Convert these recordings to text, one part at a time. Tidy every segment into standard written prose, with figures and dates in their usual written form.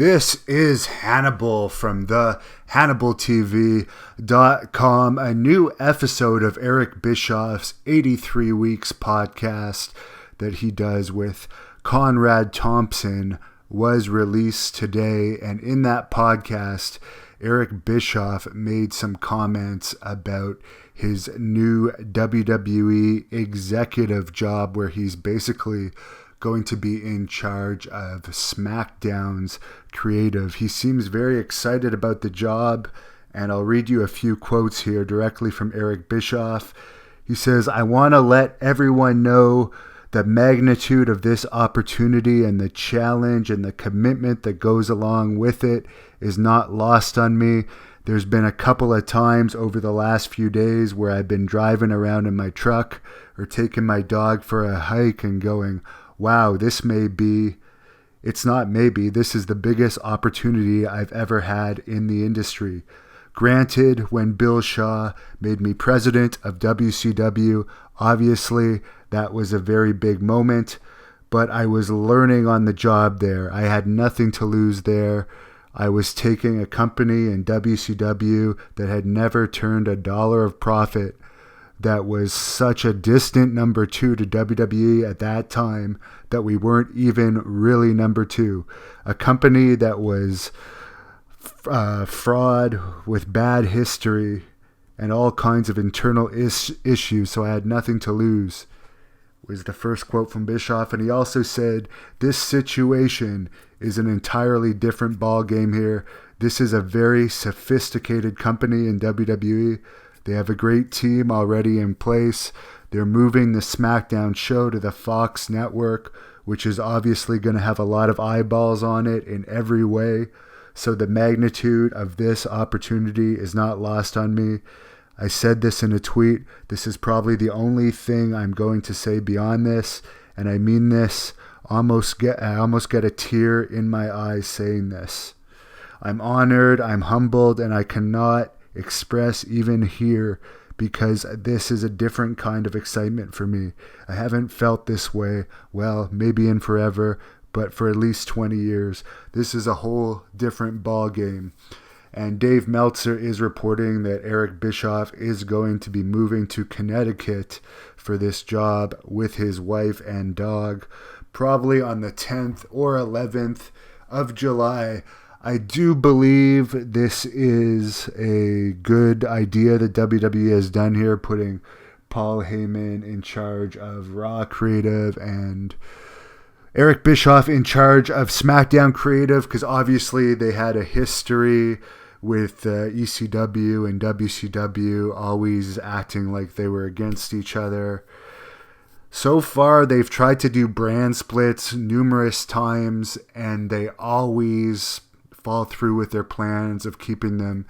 This is Hannibal from the HannibalTV.com, a new episode of Eric Bischoff's 83 Weeks podcast that he does with Conrad Thompson was released today. And in that podcast, Eric Bischoff made some comments about his new WWE Executive Job, where he's basically going to be in charge of Smackdown's creative. He seems very excited about the job, and I'll read you a few quotes here directly from Eric Bischoff. He says, "I want to let everyone know the magnitude of this opportunity and the challenge and the commitment that goes along with it is not lost on me. There's been a couple of times over the last few days where I've been driving around in my truck or taking my dog for a hike and going, wow, this is the biggest opportunity I've ever had in the industry. Granted, when Bill Shaw made me president of WCW, obviously that was a very big moment, but I was learning on the job there. I had nothing to lose there. I was taking a company in WCW that had never turned a dollar of profit, that was such a distant number two to WWE at that time that we weren't even really number two. A company that was fraud with bad history and all kinds of internal issues, so I had nothing to lose," was the first quote from Bischoff. And he also said, "This situation is an entirely different ball game here. This is a very sophisticated company in WWE. They have a great team already in place. They're moving the Smackdown show to the Fox network, which is obviously going to have a lot of eyeballs on it in every way. So the magnitude of this opportunity is not lost on me. I said this in a tweet. This is probably the only thing I'm going to say beyond this, and I mean this. I almost get a tear in my eyes saying this. I'm honored, I'm humbled, and I cannot express even here, because this is a different kind of excitement for me. I haven't felt this way, well, maybe in forever, but for at least 20 years. This is a whole different ball game." And Dave Meltzer is reporting that Eric Bischoff is going to be moving to Connecticut for this job with his wife and dog, probably on the 10th or 11th of July. I do believe this is a good idea that WWE has done here, putting Paul Heyman in charge of Raw Creative and Eric Bischoff in charge of Smackdown Creative, because obviously they had a history with ECW and WCW always acting like they were against each other. So far, they've tried to do brand splits numerous times, and they always fall through with their plans of keeping them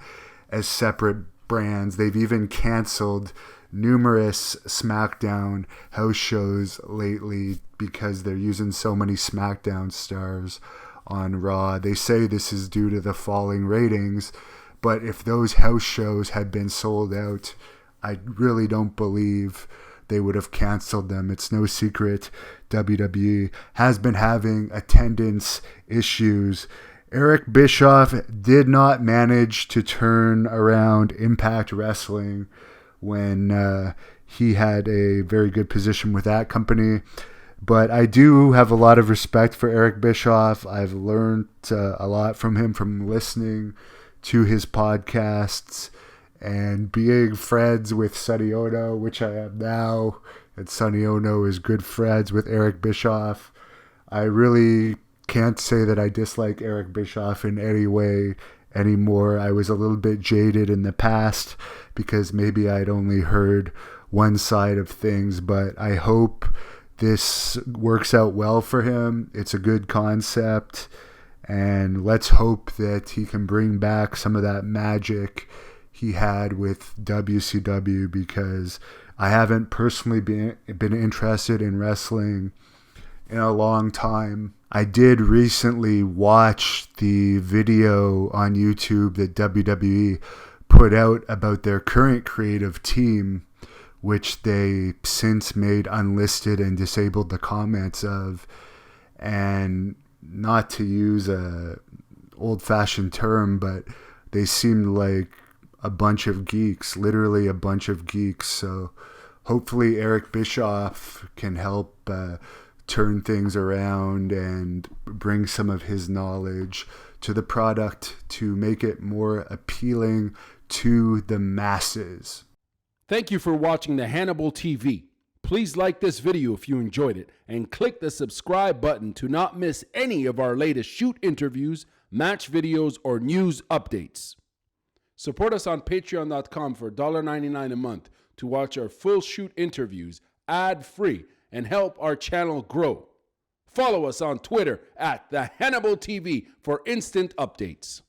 as separate brands. They've even canceled numerous Smackdown house shows lately because they're using so many Smackdown stars on Raw. They say this is due to the falling ratings, but if those house shows had been sold out, I really don't believe they would have canceled them. It's no secret WWE has been having attendance issues. Eric Bischoff did not manage to turn around Impact Wrestling when he had a very good position with that company. But I do have a lot of respect for Eric Bischoff. I've learned a lot from him from listening to his podcasts and being friends with Sonny Ono, which I am now. And Sonny Ono is good friends with Eric Bischoff. I really can't say that I dislike Eric Bischoff in any way anymore. I was a little bit jaded in the past because maybe I'd only heard one side of things, but I hope this works out well for him. It's a good concept, and let's hope that he can bring back some of that magic he had with WCW, because I haven't personally been interested in wrestling in a long time. I did recently watch the video on YouTube that WWE put out about their current creative team, which they since made unlisted and disabled the comments of. And not to use a old-fashioned term, but they seemed like a bunch of geeks, literally a bunch of geeks. So hopefully Eric Bischoff can help turn things around and bring some of his knowledge to the product to make it more appealing to the masses. Thank you for watching the Hannibal TV. Please like this video if you enjoyed it and click the subscribe button to not miss any of our latest shoot interviews, match videos, or news updates. Support us on patreon.com for $1.99 a month to watch our full shoot interviews ad-free and help our channel grow. Follow us on Twitter at the Hannibal TV for instant updates.